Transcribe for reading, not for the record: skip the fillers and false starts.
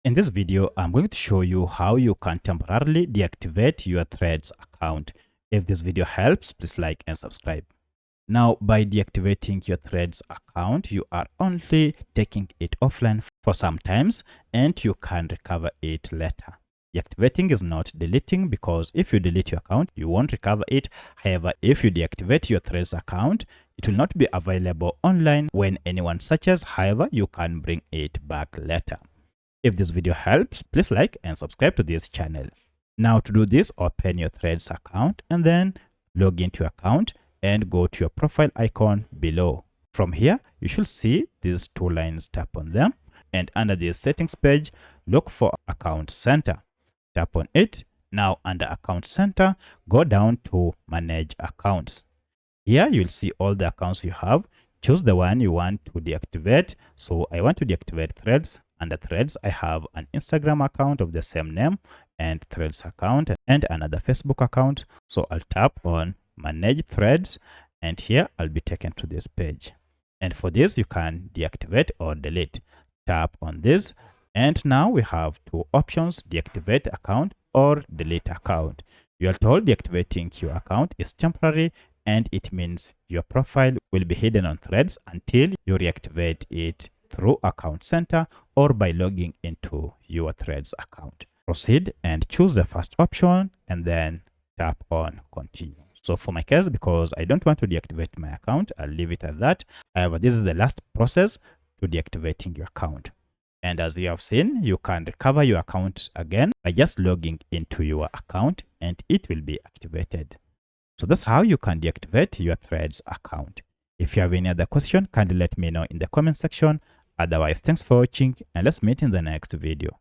In this video, I'm going to show you how you can temporarily deactivate your Threads account. If this video helps, please like and subscribe. Now, by deactivating your Threads account, you are only taking it offline for some times and you can recover it later. Deactivating is not deleting, because if you delete your account, you won't recover it. However, if you deactivate your Threads account, it will not be available online when anyone searches. However, you can bring it back later. If this video helps, please like and subscribe to this channel. Now to do this, open your Threads account and then log into your account and go to your profile icon below. From here, you should see these two lines. Tap on them, and under the settings page, look for Account Center. Tap on it. Now under Account Center, go down to Manage Accounts. Here you'll see all the accounts you have. Choose the one you want to deactivate. So I want to deactivate Threads. Under Threads, I have an Instagram account of the same name and Threads account and another Facebook account. So I'll tap on Manage Threads, and here I'll be taken to this page. And for this, you can deactivate or delete. Tap on this, and now we have two options: deactivate account or delete account. You are told deactivating your account is temporary, and it means your profile will be hidden on Threads until you reactivate it through Account Center or by logging into your Threads account. Proceed and choose the first option and then tap on Continue. So for my case, because I don't want to deactivate my account, I'll leave it at that. However, this is the last process to deactivating your account. And as you have seen, you can recover your account again by just logging into your account and it will be activated. So that's how you can deactivate your Threads account. If you have any other question, kindly let me know in the comment section. Otherwise, thanks for watching and let's meet in the next video.